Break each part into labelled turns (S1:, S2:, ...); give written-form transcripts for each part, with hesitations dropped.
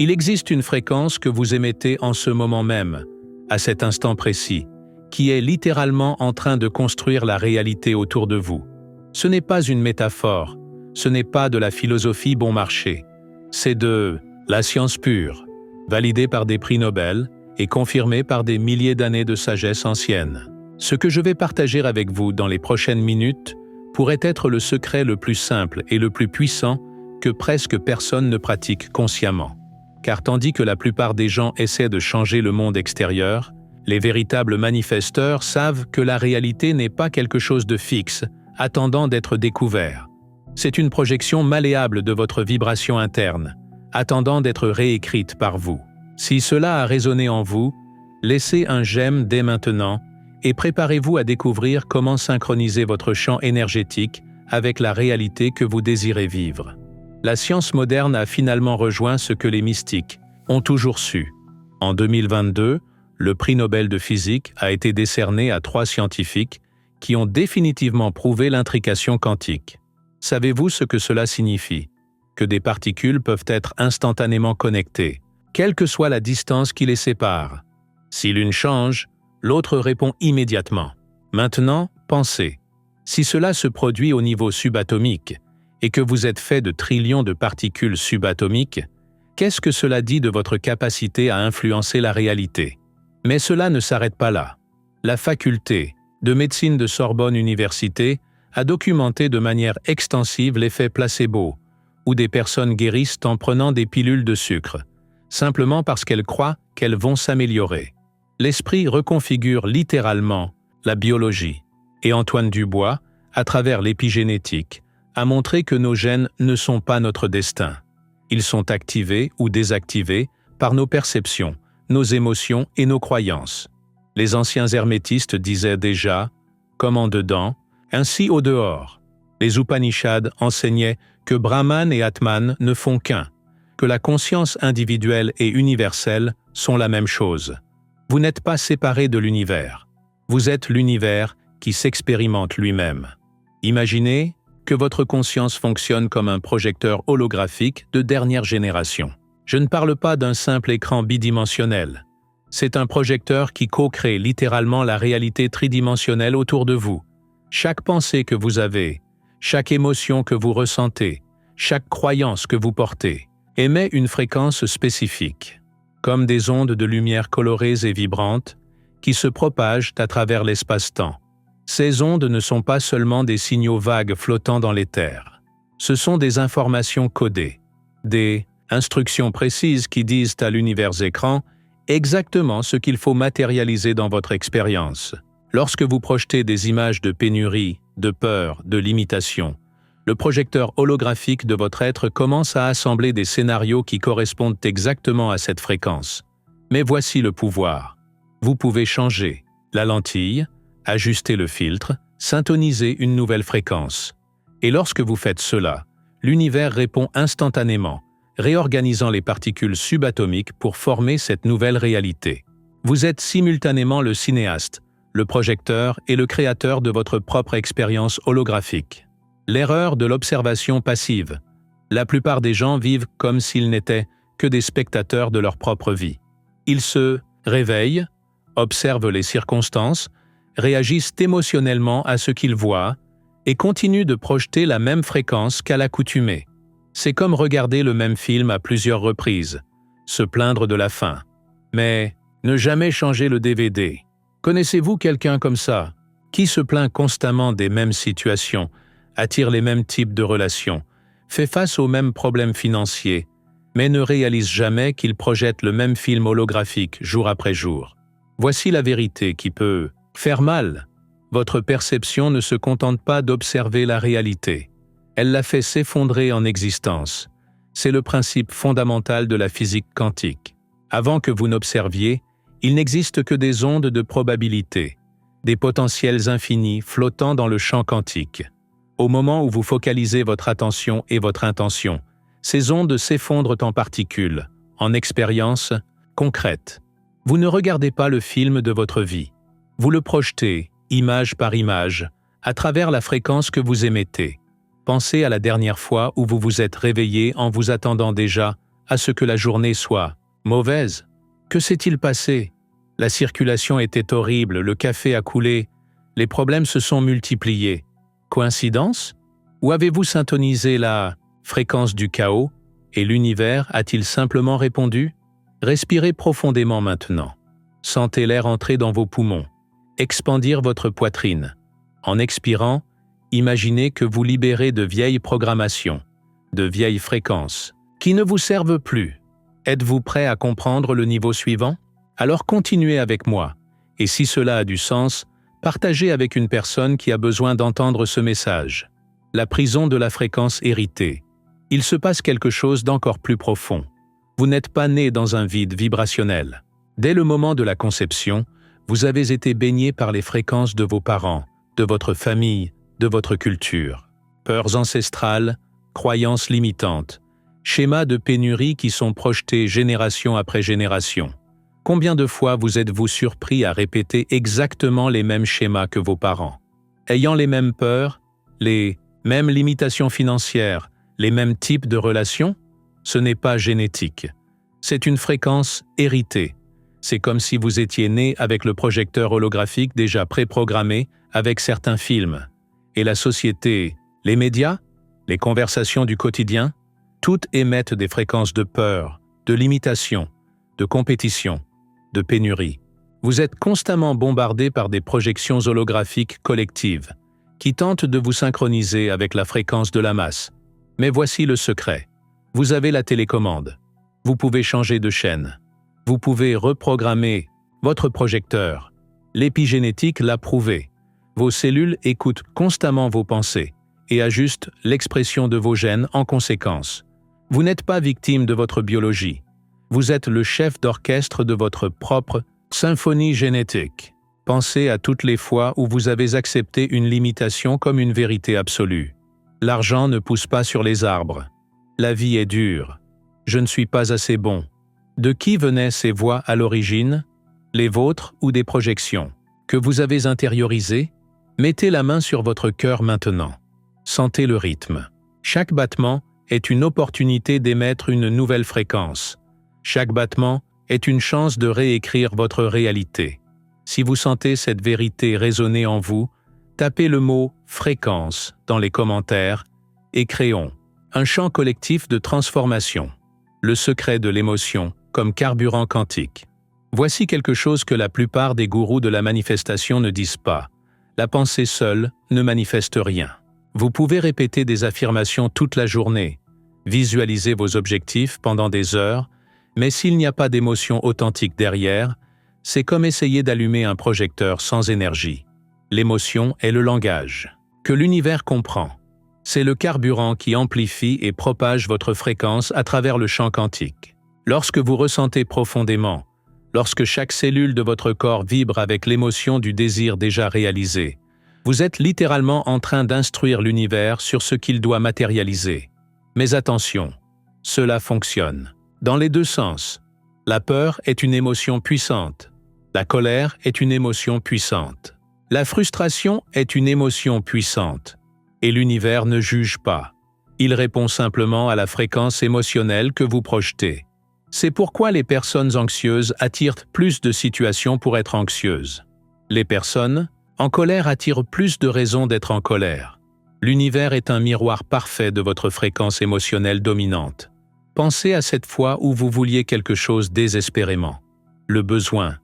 S1: Il existe une fréquence que vous émettez en ce moment même, à cet instant précis, qui est littéralement en train de construire la réalité autour de vous. Ce n'est pas une métaphore, ce n'est pas de la philosophie bon marché, c'est de la science pure, validée par des prix Nobel et confirmée par des milliers d'années de sagesse ancienne. Ce que je vais partager avec vous dans les prochaines minutes pourrait être le secret le plus simple et le plus puissant que presque personne ne pratique consciemment. Car tandis que la plupart des gens essaient de changer le monde extérieur, les véritables manifesteurs savent que la réalité n'est pas quelque chose de fixe, attendant d'être découvert. C'est une projection malléable de votre vibration interne, attendant d'être réécrite par vous. Si cela a résonné en vous, laissez un j'aime dès maintenant et préparez-vous à découvrir comment synchroniser votre champ énergétique avec la réalité que vous désirez vivre. La science moderne a finalement rejoint ce que les mystiques ont toujours su. En 2022, le prix Nobel de physique a été décerné à 3 scientifiques qui ont définitivement prouvé l'intrication quantique. Savez-vous ce que cela signifie? Que des particules peuvent être instantanément connectées, quelle que soit la distance qui les sépare. Si l'une change, l'autre répond immédiatement. Maintenant, pensez. Si cela se produit au niveau subatomique et que vous êtes fait de trillions de particules subatomiques, qu'est-ce que cela dit de votre capacité à influencer la réalité? Mais cela ne s'arrête pas là. La faculté de médecine de Sorbonne Université a documenté de manière extensive l'effet placebo, où des personnes guérissent en prenant des pilules de sucre, simplement parce qu'elles croient qu'elles vont s'améliorer. L'esprit reconfigure littéralement la biologie, et Antoine Dubois, à travers l'épigénétique, a montré que nos gènes ne sont pas notre destin. Ils sont activés ou désactivés par nos perceptions, nos émotions et nos croyances. Les anciens hermétistes disaient déjà « comme en dedans, ainsi au dehors ». Les Upanishads enseignaient que Brahman et Atman ne font qu'un, que la conscience individuelle et universelle sont la même chose. Vous n'êtes pas séparés de l'univers. Vous êtes l'univers qui s'expérimente lui-même. Imaginez que votre conscience fonctionne comme un projecteur holographique de dernière génération. Je ne parle pas d'un simple écran bidimensionnel. C'est un projecteur qui co-crée littéralement la réalité tridimensionnelle autour de vous. Chaque pensée que vous avez, chaque émotion que vous ressentez, chaque croyance que vous portez, émet une fréquence spécifique, comme des ondes de lumière colorées et vibrantes qui se propagent à travers l'espace-temps. Ces ondes ne sont pas seulement des signaux vagues flottant dans l'éther. Ce sont des informations codées, des instructions précises qui disent à l'univers écran exactement ce qu'il faut matérialiser dans votre expérience. Lorsque vous projetez des images de pénurie, de peur, de limitation, le projecteur holographique de votre être commence à assembler des scénarios qui correspondent exactement à cette fréquence. Mais voici le pouvoir. Vous pouvez changer la lentille, ajuster le filtre, syntoniser une nouvelle fréquence. Et lorsque vous faites cela, l'univers répond instantanément, réorganisant les particules subatomiques pour former cette nouvelle réalité. Vous êtes simultanément le cinéaste, le projecteur et le créateur de votre propre expérience holographique. L'erreur de l'observation passive. La plupart des gens vivent comme s'ils n'étaient que des spectateurs de leur propre vie. Ils se réveillent, observent les circonstances, réagissent émotionnellement à ce qu'ils voient et continuent de projeter la même fréquence qu'à l'accoutumée. C'est comme regarder le même film à plusieurs reprises, se plaindre de la fin, mais ne jamais changer le DVD. Connaissez-vous quelqu'un comme ça, qui se plaint constamment des mêmes situations, attire les mêmes types de relations, fait face aux mêmes problèmes financiers, mais ne réalise jamais qu'il projette le même film holographique jour après jour? Voici la vérité qui peut faire mal. Votre perception ne se contente pas d'observer la réalité. Elle la fait s'effondrer en existence. C'est le principe fondamental de la physique quantique. Avant que vous n'observiez, il n'existe que des ondes de probabilité, des potentiels infinis flottant dans le champ quantique. Au moment où vous focalisez votre attention et votre intention, ces ondes s'effondrent en particules, en expériences concrètes. Vous ne regardez pas le film de votre vie. Vous le projetez, image par image, à travers la fréquence que vous émettez. Pensez à la dernière fois où vous vous êtes réveillé en vous attendant déjà à ce que la journée soit mauvaise. Que s'est-il passé? La circulation était horrible, le café a coulé, les problèmes se sont multipliés. Coïncidence? Ou avez-vous syntonisé la fréquence du chaos et l'univers a-t-il simplement répondu? Respirez profondément maintenant. Sentez l'air entrer dans vos poumons, expandir votre poitrine. En expirant, imaginez que vous libérez de vieilles programmations, de vieilles fréquences, qui ne vous servent plus. Êtes-vous prêt à comprendre le niveau suivant? Alors continuez avec moi, et si cela a du sens, partagez avec une personne qui a besoin d'entendre ce message. La prison de la fréquence héritée. Il se passe quelque chose d'encore plus profond. Vous n'êtes pas né dans un vide vibrationnel. Dès le moment de la conception, vous avez été baigné par les fréquences de vos parents, de votre famille, de votre culture. Peurs ancestrales, croyances limitantes, schémas de pénurie qui sont projetés génération après génération. Combien de fois vous êtes-vous surpris à répéter exactement les mêmes schémas que vos parents? Ayant les mêmes peurs, les mêmes limitations financières, les mêmes types de relations? Ce n'est pas génétique. C'est une fréquence héritée. C'est comme si vous étiez né avec le projecteur holographique déjà préprogrammé avec certains films. Et la société, les médias, les conversations du quotidien, toutes émettent des fréquences de peur, de limitation, de compétition, de pénurie. Vous êtes constamment bombardé par des projections holographiques collectives qui tentent de vous synchroniser avec la fréquence de la masse. Mais voici le secret. Vous avez la télécommande. Vous pouvez changer de chaîne. Vous pouvez reprogrammer votre projecteur. L'épigénétique l'a prouvé. Vos cellules écoutent constamment vos pensées et ajustent l'expression de vos gènes en conséquence. Vous n'êtes pas victime de votre biologie. Vous êtes le chef d'orchestre de votre propre symphonie génétique. Pensez à toutes les fois où vous avez accepté une limitation comme une vérité absolue. L'argent ne pousse pas sur les arbres. La vie est dure. Je ne suis pas assez bon. De qui venaient ces voix à l'origine? Les vôtres ou des projections que vous avez intériorisées? Mettez la main sur votre cœur maintenant. Sentez le rythme. Chaque battement est une opportunité d'émettre une nouvelle fréquence. Chaque battement est une chance de réécrire votre réalité. Si vous sentez cette vérité résonner en vous, tapez le mot « fréquence » dans les commentaires et créons un champ collectif de transformation. Le secret de l'émotion comme carburant quantique. Voici quelque chose que la plupart des gourous de la manifestation ne disent pas. La pensée seule ne manifeste rien. Vous pouvez répéter des affirmations toute la journée, visualiser vos objectifs pendant des heures, mais s'il n'y a pas d'émotion authentique derrière, c'est comme essayer d'allumer un projecteur sans énergie. L'émotion est le langage que l'univers comprend. C'est le carburant qui amplifie et propage votre fréquence à travers le champ quantique. Lorsque vous ressentez profondément, lorsque chaque cellule de votre corps vibre avec l'émotion du désir déjà réalisé, vous êtes littéralement en train d'instruire l'univers sur ce qu'il doit matérialiser. Mais attention, cela fonctionne dans les deux sens. La peur est une émotion puissante. La colère est une émotion puissante. La frustration est une émotion puissante. Et l'univers ne juge pas. Il répond simplement à la fréquence émotionnelle que vous projetez. C'est pourquoi les personnes anxieuses attirent plus de situations pour être anxieuses. Les personnes en colère attirent plus de raisons d'être en colère. L'univers est un miroir parfait de votre fréquence émotionnelle dominante. Pensez à cette fois où vous vouliez quelque chose désespérément. Le besoin,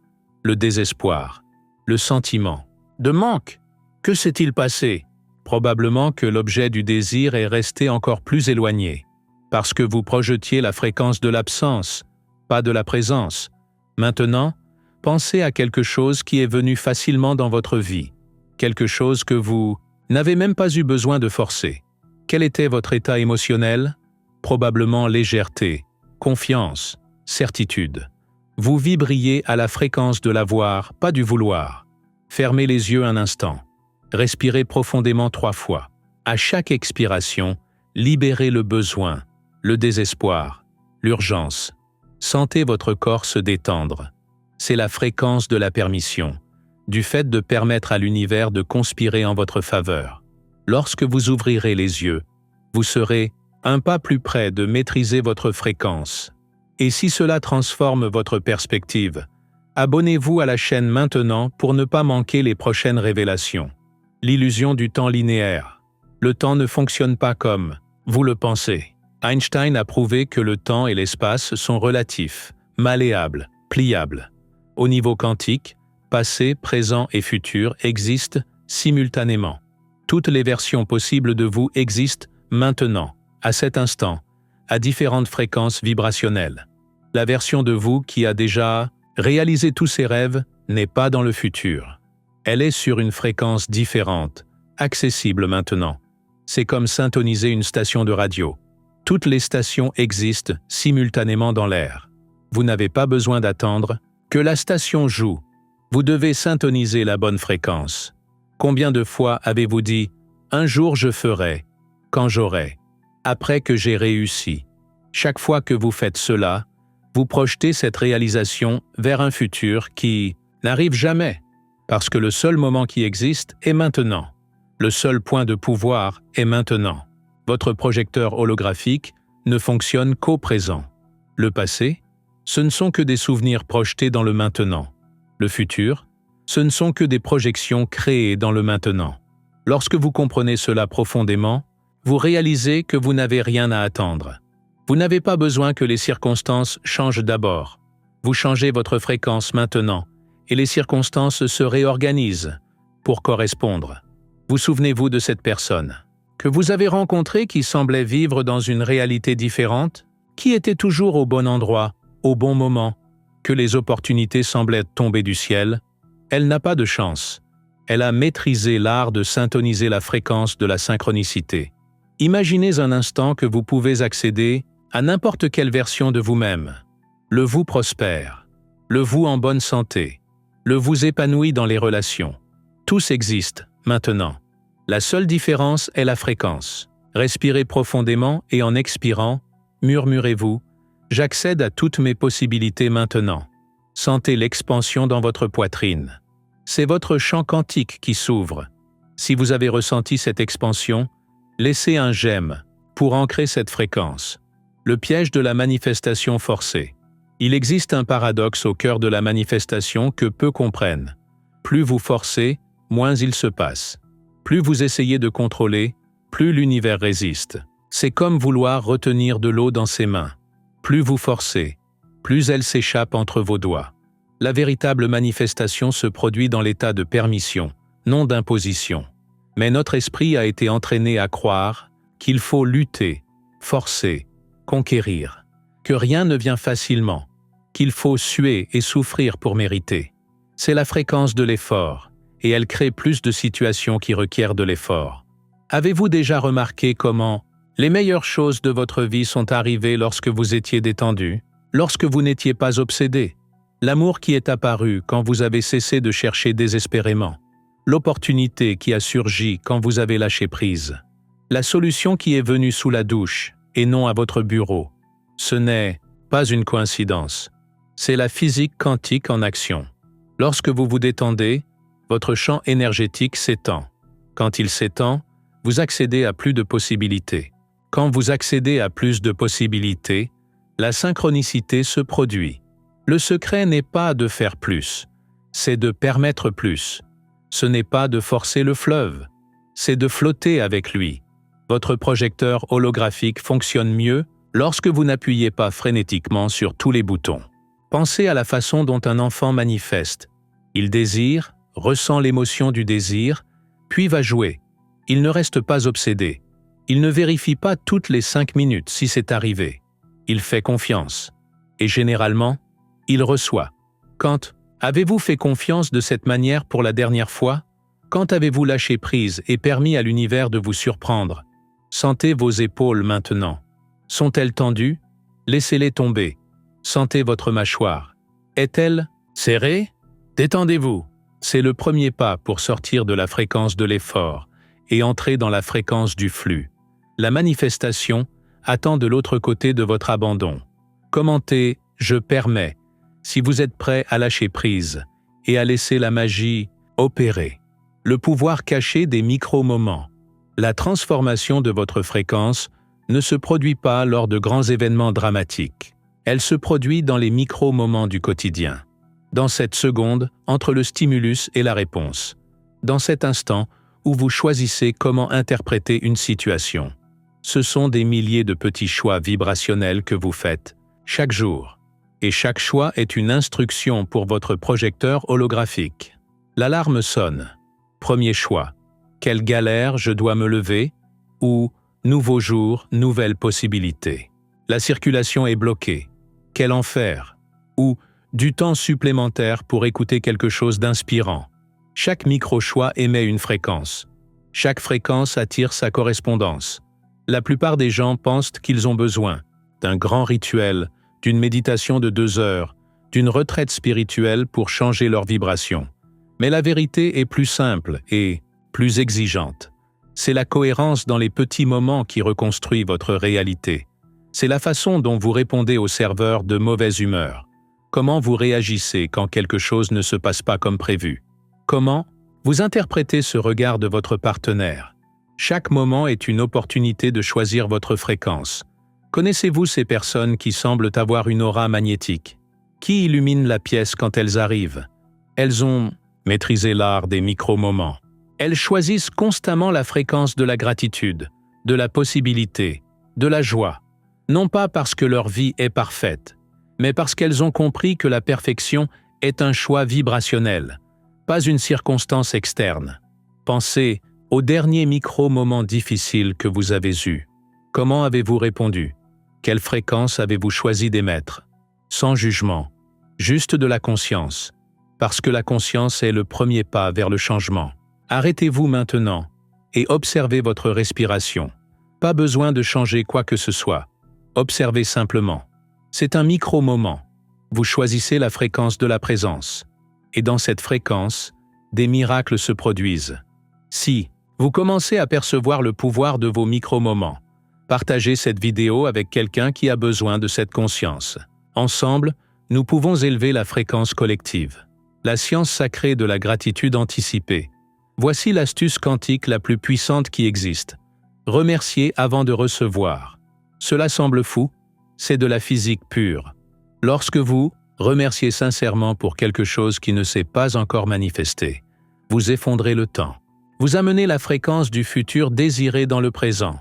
S1: le désespoir, le sentiment de manque. Que s'est-il passé? Probablement que l'objet du désir est resté encore plus éloigné, parce que vous projetiez la fréquence de l'absence, pas de la présence. Maintenant, pensez à quelque chose qui est venu facilement dans votre vie, quelque chose que vous n'avez même pas eu besoin de forcer. Quel était votre état émotionnel? Probablement légèreté, confiance, certitude. Vous vibriez à la fréquence de l'avoir, pas du vouloir. Fermez les yeux un instant. Respirez profondément 3 fois. À chaque expiration, libérez le besoin, le désespoir, l'urgence. Sentez votre corps se détendre. C'est la fréquence de la permission, du fait de permettre à l'univers de conspirer en votre faveur. Lorsque vous ouvrirez les yeux, vous serez un pas plus près de maîtriser votre fréquence. Et si cela transforme votre perspective, abonnez-vous à la chaîne maintenant pour ne pas manquer les prochaines révélations. L'illusion du temps linéaire. Le temps ne fonctionne pas comme vous le pensez. Einstein a prouvé que le temps et l'espace sont relatifs, malléables, pliables. Au niveau quantique, passé, présent et futur existent simultanément. Toutes les versions possibles de vous existent maintenant, à cet instant, à différentes fréquences vibrationnelles. La version de vous qui a déjà réalisé tous ses rêves n'est pas dans le futur. Elle est sur une fréquence différente, accessible maintenant. C'est comme syntoniser une station de radio. Toutes les stations existent simultanément dans l'air. Vous n'avez pas besoin d'attendre que la station joue. Vous devez syntoniser la bonne fréquence. Combien de fois avez-vous dit « Un jour je ferai, quand j'aurai, après que j'ai réussi ». Chaque fois que vous faites cela, vous projetez cette réalisation vers un futur qui n'arrive jamais, parce que le seul moment qui existe est maintenant. Le seul point de pouvoir est maintenant. Votre projecteur holographique ne fonctionne qu'au présent. Le passé, ce ne sont que des souvenirs projetés dans le maintenant. Le futur, ce ne sont que des projections créées dans le maintenant. Lorsque vous comprenez cela profondément, vous réalisez que vous n'avez rien à attendre. Vous n'avez pas besoin que les circonstances changent d'abord. Vous changez votre fréquence maintenant, et les circonstances se réorganisent pour correspondre. Vous souvenez-vous de cette personne que vous avez rencontrée qui semblait vivre dans une réalité différente, qui était toujours au bon endroit, au bon moment, que les opportunités semblaient tomber du ciel? Elle n'a pas de chance. Elle a maîtrisé l'art de syntoniser la fréquence de la synchronicité. Imaginez un instant que vous pouvez accéder à n'importe quelle version de vous-même. Le vous prospère, le vous en bonne santé, le vous épanoui dans les relations. Tous existent, maintenant. La seule différence est la fréquence. Respirez profondément et en expirant, murmurez-vous « J'accède à toutes mes possibilités maintenant ». Sentez l'expansion dans votre poitrine. C'est votre champ quantique qui s'ouvre. Si vous avez ressenti cette expansion, laissez un j'aime pour ancrer cette fréquence. Le piège de la manifestation forcée. Il existe un paradoxe au cœur de la manifestation que peu comprennent. Plus vous forcez, moins il se passe. Plus vous essayez de contrôler, plus l'univers résiste. C'est comme vouloir retenir de l'eau dans ses mains. Plus vous forcez, plus elle s'échappe entre vos doigts. La véritable manifestation se produit dans l'état de permission, non d'imposition. Mais notre esprit a été entraîné à croire qu'il faut lutter, forcer, conquérir, que rien ne vient facilement, qu'il faut suer et souffrir pour mériter. C'est la fréquence de l'effort, et elle crée plus de situations qui requièrent de l'effort. Avez-vous déjà remarqué comment les meilleures choses de votre vie sont arrivées lorsque vous étiez détendu, lorsque vous n'étiez pas obsédé? L'amour qui est apparu quand vous avez cessé de chercher désespérément. L'opportunité qui a surgi quand vous avez lâché prise. La solution qui est venue sous la douche et non à votre bureau. Ce n'est pas une coïncidence. C'est la physique quantique en action. Lorsque vous vous détendez, votre champ énergétique s'étend. Quand il s'étend, vous accédez à plus de possibilités. Quand vous accédez à plus de possibilités, la synchronicité se produit. Le secret n'est pas de faire plus, c'est de permettre plus. Ce n'est pas de forcer le fleuve, c'est de flotter avec lui. Votre projecteur holographique fonctionne mieux lorsque vous n'appuyez pas frénétiquement sur tous les boutons. Pensez à la façon dont un enfant manifeste. Il désire, ressent l'émotion du désir, puis va jouer. Il ne reste pas obsédé. Il ne vérifie pas toutes les 5 minutes si c'est arrivé. Il fait confiance. Et généralement, il reçoit. Quand avez-vous fait confiance de cette manière pour la dernière fois? Quand avez-vous lâché prise et permis à l'univers de vous surprendre? Sentez vos épaules maintenant. Sont-elles tendues? Laissez-les tomber. Sentez votre mâchoire. Est-elle serrée? Détendez-vous. C'est le premier pas pour sortir de la fréquence de l'effort et entrer dans la fréquence du flux. La manifestation attend de l'autre côté de votre abandon. Commentez « Je permets » si vous êtes prêt à lâcher prise et à laisser la magie opérer. Le pouvoir caché des micro-moments. La transformation de votre fréquence ne se produit pas lors de grands événements dramatiques. Elle se produit dans les micro-moments du quotidien. Dans cette seconde, entre le stimulus et la réponse. Dans cet instant où vous choisissez comment interpréter une situation. Ce sont des milliers de petits choix vibrationnels que vous faites, chaque jour. Et chaque choix est une instruction pour votre projecteur holographique. L'alarme sonne. Premier choix. Quelle galère je dois me lever? Ou nouveau jour, nouvelle possibilité. La circulation est bloquée. Quel enfer? Ou du temps supplémentaire pour écouter quelque chose d'inspirant. Chaque micro-choix émet une fréquence. Chaque fréquence attire sa correspondance. La plupart des gens pensent qu'ils ont besoin d'un grand rituel, d'une méditation de 2 heures, d'une retraite spirituelle pour changer leur vibration. Mais la vérité est plus simple et plus exigeante. C'est la cohérence dans les petits moments qui reconstruit votre réalité. C'est la façon dont vous répondez au serveur de mauvaise humeur. Comment vous réagissez quand quelque chose ne se passe pas comme prévu? Comment vous interprétez ce regard de votre partenaire? Chaque moment est une opportunité de choisir votre fréquence. Connaissez-vous ces personnes qui semblent avoir une aura magnétique? Qui illumine la pièce quand elles arrivent? Elles ont maîtrisé l'art des micro-moments. Elles choisissent constamment la fréquence de la gratitude, de la possibilité, de la joie. Non pas parce que leur vie est parfaite, mais parce qu'elles ont compris que la perfection est un choix vibrationnel, pas une circonstance externe. Pensez au dernier micro-moment difficile que vous avez eu. Comment avez-vous répondu? Quelle fréquence avez-vous choisi d'émettre? Sans jugement, juste de la conscience, parce que la conscience est le premier pas vers le changement. Arrêtez-vous maintenant et observez votre respiration. Pas besoin de changer quoi que ce soit. Observez simplement. C'est un micro-moment. Vous choisissez la fréquence de la présence. Et dans cette fréquence, des miracles se produisent. Si vous commencez à percevoir le pouvoir de vos micro-moments, partagez cette vidéo avec quelqu'un qui a besoin de cette conscience. Ensemble, nous pouvons élever la fréquence collective. La science sacrée de la gratitude anticipée. Voici l'astuce quantique la plus puissante qui existe. Remercier avant de recevoir. Cela semble fou, c'est de la physique pure. Lorsque vous remerciez sincèrement pour quelque chose qui ne s'est pas encore manifesté, vous effondrez le temps. Vous amenez la fréquence du futur désiré dans le présent.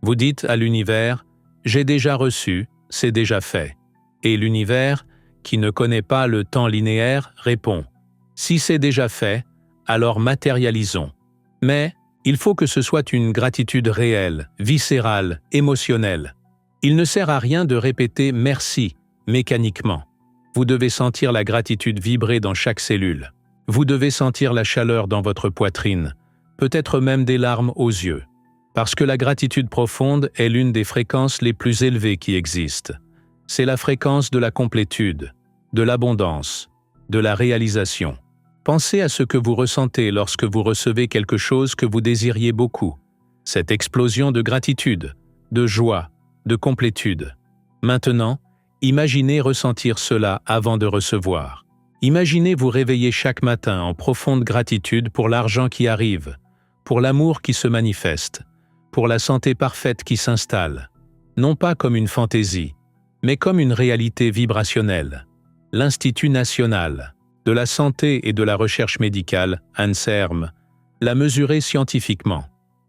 S1: Vous dites à l'univers « J'ai déjà reçu, c'est déjà fait ». Et l'univers, qui ne connaît pas le temps linéaire, répond « Si c'est déjà fait, alors matérialisons ». Mais il faut que ce soit une gratitude réelle, viscérale, émotionnelle. Il ne sert à rien de répéter « merci » mécaniquement. Vous devez sentir la gratitude vibrer dans chaque cellule. Vous devez sentir la chaleur dans votre poitrine, peut-être même des larmes aux yeux. Parce que la gratitude profonde est l'une des fréquences les plus élevées qui existent. C'est la fréquence de la complétude, de l'abondance, de la réalisation. Pensez à ce que vous ressentez lorsque vous recevez quelque chose que vous désiriez beaucoup. Cette explosion de gratitude, de joie, de complétude. Maintenant, imaginez ressentir cela avant de recevoir. Imaginez vous réveiller chaque matin en profonde gratitude pour l'argent qui arrive, pour l'amour qui se manifeste, pour la santé parfaite qui s'installe. Non pas comme une fantaisie, mais comme une réalité vibrationnelle. L'Institut national de la santé et de la recherche médicale, ANSERM, l'a mesuré scientifiquement.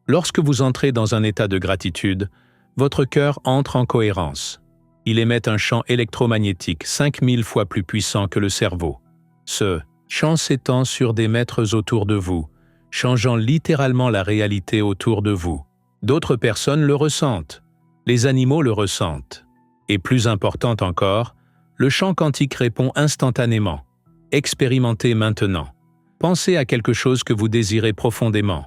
S1: Lorsque vous entrez dans un état de gratitude, votre cœur entre en cohérence. Il émet un champ électromagnétique 5000 fois plus puissant que le cerveau. Ce champ s'étend sur des mètres autour de vous, changeant littéralement la réalité autour de vous. D'autres personnes le ressentent. Les animaux le ressentent. Et plus important encore, le champ quantique répond instantanément. Expérimentez maintenant. Pensez à quelque chose que vous désirez profondément.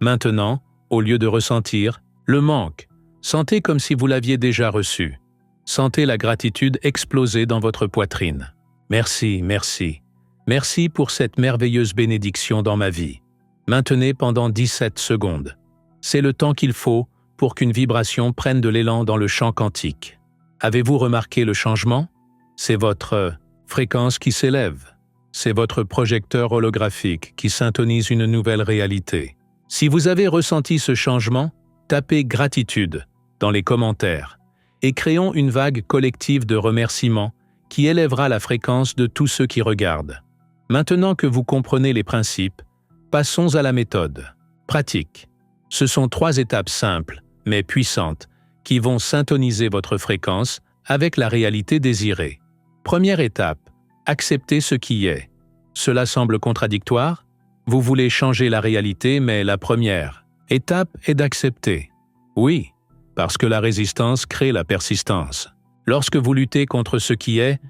S1: Maintenant, au lieu de ressentir le manque, sentez comme si vous l'aviez déjà reçu. Sentez la gratitude exploser dans votre poitrine. Merci, merci. Merci pour cette merveilleuse bénédiction dans ma vie. Maintenez pendant 17 secondes. C'est le temps qu'il faut pour qu'une vibration prenne de l'élan dans le champ quantique. Avez-vous remarqué le changement? C'est votre fréquence qui s'élève. C'est votre projecteur holographique qui syntonise une nouvelle réalité. Si vous avez ressenti ce changement, tapez « gratitude » dans les commentaires, et créons une vague collective de remerciements qui élèvera la fréquence de tous ceux qui regardent. Maintenant que vous comprenez les principes, passons à la méthode. Pratique. Ce sont 3 étapes simples, mais puissantes, qui vont syntoniser votre fréquence avec la réalité désirée. Première étape, accepter ce qui est. Cela semble contradictoire? Vous voulez changer la réalité, mais la première étape est d'accepter. Oui, parce que la résistance crée la persistance. Lorsque vous luttez contre ce qui est,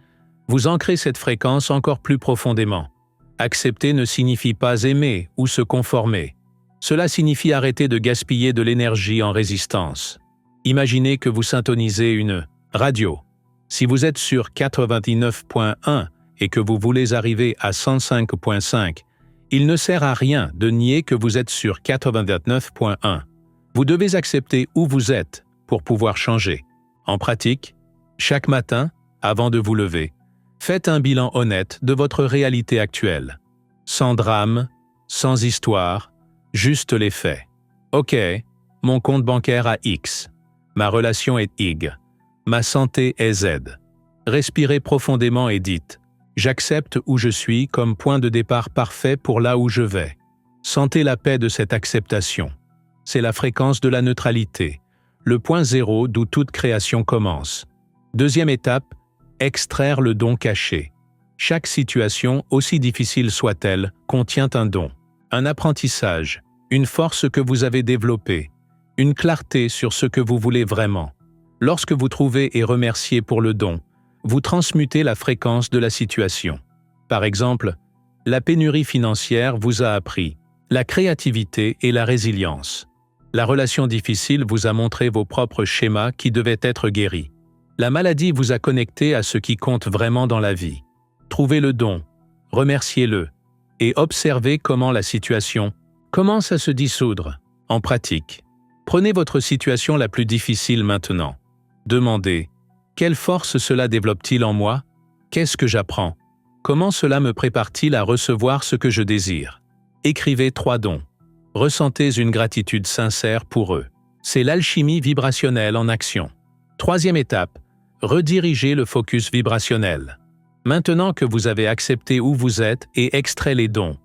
S1: vous ancrez cette fréquence encore plus profondément. Accepter ne signifie pas aimer ou se conformer. Cela signifie arrêter de gaspiller de l'énergie en résistance. Imaginez que vous syntonisez une radio. Si vous êtes sur 99.1 et que vous voulez arriver à 105.5, il ne sert à rien de nier que vous êtes sur 99.1. Vous devez accepter où vous êtes pour pouvoir changer. En pratique, chaque matin, avant de vous lever, faites un bilan honnête de votre réalité actuelle. Sans drame, sans histoire, juste les faits. Ok, mon compte bancaire a X. Ma relation est Y. Ma santé est Z. Respirez profondément et dites « J'accepte où je suis comme point de départ parfait pour là où je vais ». Sentez la paix de cette acceptation. C'est la fréquence de la neutralité, le point zéro d'où toute création commence. Deuxième étape, extraire le don caché. Chaque situation, aussi difficile soit-elle, contient un don, un apprentissage, une force que vous avez développée, une clarté sur ce que vous voulez vraiment. Lorsque vous trouvez et remerciez pour le don, vous transmutez la fréquence de la situation. Par exemple, la pénurie financière vous a appris la créativité et la résilience. La relation difficile vous a montré vos propres schémas qui devaient être guéris. La maladie vous a connecté à ce qui compte vraiment dans la vie. Trouvez le don, remerciez-le, et observez comment la situation commence à se dissoudre. En pratique, prenez votre situation la plus difficile maintenant. Demandez « Quelle force cela développe-t-il en moi? Qu'est-ce que j'apprends? Comment cela me prépare-t-il à recevoir ce que je désire ?» Écrivez 3 dons. Ressentez une gratitude sincère pour eux. C'est l'alchimie vibrationnelle en action. Troisième étape, redirigez le focus vibrationnel. Maintenant que vous avez accepté où vous êtes et extrait les dons,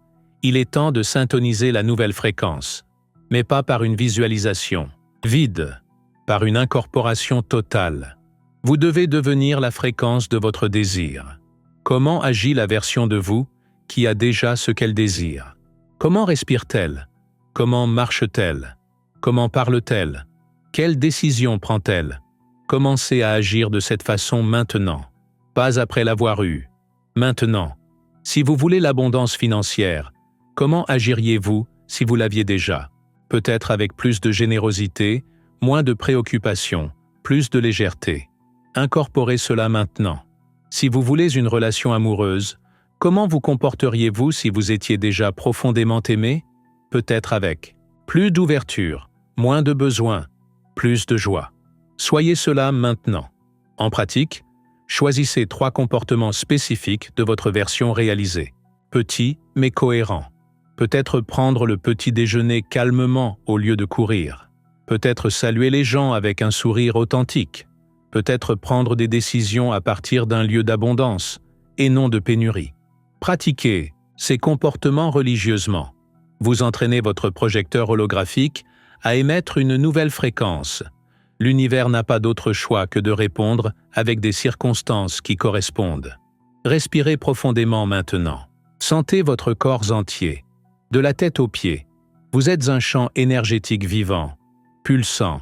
S1: il est temps de syntoniser la nouvelle fréquence. Mais pas par une visualisation vide, par une incorporation totale. Vous devez devenir la fréquence de votre désir. Comment agit la version de vous qui a déjà ce qu'elle désire? Comment respire-t-elle? Comment marche-t-elle? Comment parle-t-elle? Quelles décisions prend-elle? Commencez à agir de cette façon maintenant, pas après l'avoir eue. Maintenant, si vous voulez l'abondance financière, comment agiriez-vous si vous l'aviez déjà? Peut-être avec plus de générosité, moins de préoccupations, plus de légèreté. Incorporez cela maintenant. Si vous voulez une relation amoureuse, comment vous comporteriez-vous si vous étiez déjà profondément aimé? Peut-être avec plus d'ouverture, moins de besoins, plus de joie. Soyez cela maintenant. En pratique, choisissez 3 comportements spécifiques de votre version réalisée. Petit, mais cohérent. Peut-être prendre le petit déjeuner calmement au lieu de courir. Peut-être saluer les gens avec un sourire authentique. Peut-être prendre des décisions à partir d'un lieu d'abondance et non de pénurie. Pratiquez ces comportements religieusement. Vous entraînez votre projecteur holographique à émettre une nouvelle fréquence. L'univers n'a pas d'autre choix que de répondre avec des circonstances qui correspondent. Respirez profondément maintenant. Sentez votre corps entier, de la tête aux pieds. Vous êtes un champ énergétique vivant, pulsant,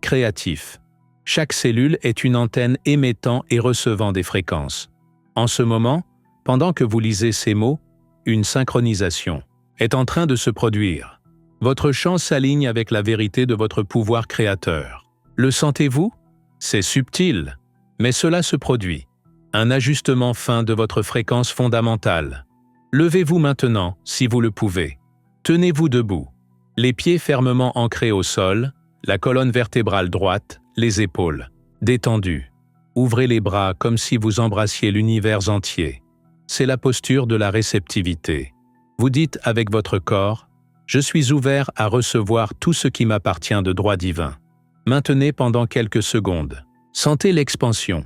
S1: créatif. Chaque cellule est une antenne émettant et recevant des fréquences. En ce moment, pendant que vous lisez ces mots, une synchronisation est en train de se produire. Votre champ s'aligne avec la vérité de votre pouvoir créateur. Le sentez-vous? C'est subtil, mais cela se produit. Un ajustement fin de votre fréquence fondamentale. Levez-vous maintenant, si vous le pouvez. Tenez-vous debout. Les pieds fermement ancrés au sol, la colonne vertébrale droite, les épaules détendues. Ouvrez les bras comme si vous embrassiez l'univers entier. C'est la posture de la réceptivité. Vous dites avec votre corps « Je suis ouvert à recevoir tout ce qui m'appartient de droit divin ». Maintenez pendant quelques secondes. Sentez l'expansion.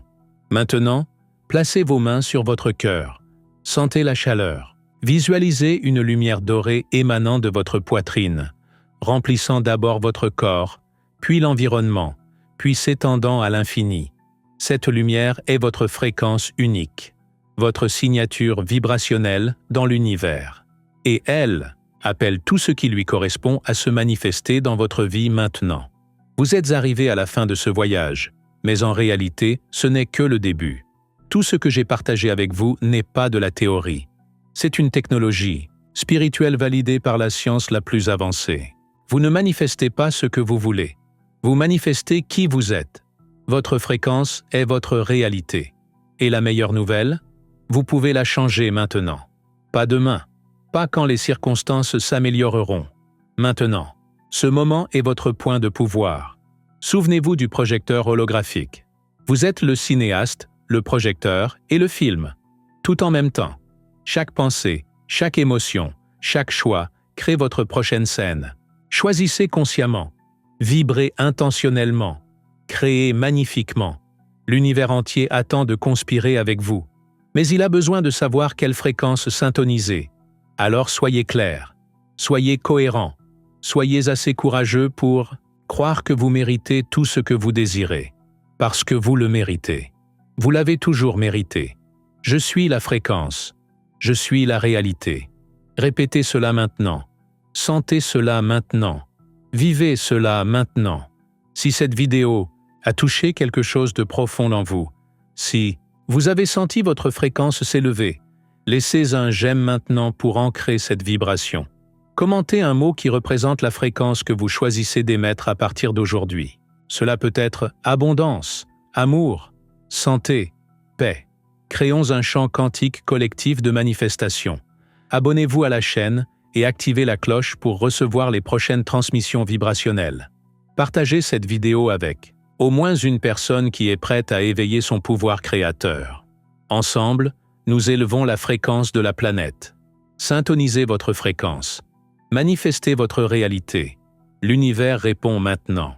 S1: Maintenant, placez vos mains sur votre cœur. Sentez la chaleur. Visualisez une lumière dorée émanant de votre poitrine, remplissant d'abord votre corps, puis l'environnement, puis s'étendant à l'infini. Cette lumière est votre fréquence unique, votre signature vibrationnelle dans l'univers. Et elle appelle tout ce qui lui correspond à se manifester dans votre vie maintenant. Vous êtes arrivé à la fin de ce voyage, mais en réalité, ce n'est que le début. Tout ce que j'ai partagé avec vous n'est pas de la théorie. C'est une technologie spirituelle validée par la science la plus avancée. Vous ne manifestez pas ce que vous voulez. Vous manifestez qui vous êtes. Votre fréquence est votre réalité. Et la meilleure nouvelle, vous pouvez la changer maintenant. Pas demain, pas quand les circonstances s'amélioreront. Maintenant, ce moment est votre point de pouvoir. Souvenez-vous du projecteur holographique. Vous êtes le cinéaste, le projecteur et le film, tout en même temps. Chaque pensée, chaque émotion, chaque choix crée votre prochaine scène. Choisissez consciemment, vibrez intentionnellement, créez magnifiquement. L'univers entier attend de conspirer avec vous. Mais il a besoin de savoir quelle fréquence syntoniser. Alors soyez clair, soyez cohérent, soyez assez courageux pour croire que vous méritez tout ce que vous désirez. Parce que vous le méritez. Vous l'avez toujours mérité. Je suis la fréquence. Je suis la réalité. Répétez cela maintenant. Sentez cela maintenant. Vivez cela maintenant. Si cette vidéo a touché quelque chose de profond en vous, si vous avez senti votre fréquence s'élever, laissez un j'aime maintenant pour ancrer cette vibration. Commentez un mot qui représente la fréquence que vous choisissez d'émettre à partir d'aujourd'hui. Cela peut être abondance, amour, santé, paix. Créons un champ quantique collectif de manifestation. Abonnez-vous à la chaîne et activez la cloche pour recevoir les prochaines transmissions vibrationnelles. Partagez cette vidéo avec au moins une personne qui est prête à éveiller son pouvoir créateur. Ensemble, nous élevons la fréquence de la planète. Syntonisez votre fréquence. Manifestez votre réalité. L'univers répond maintenant.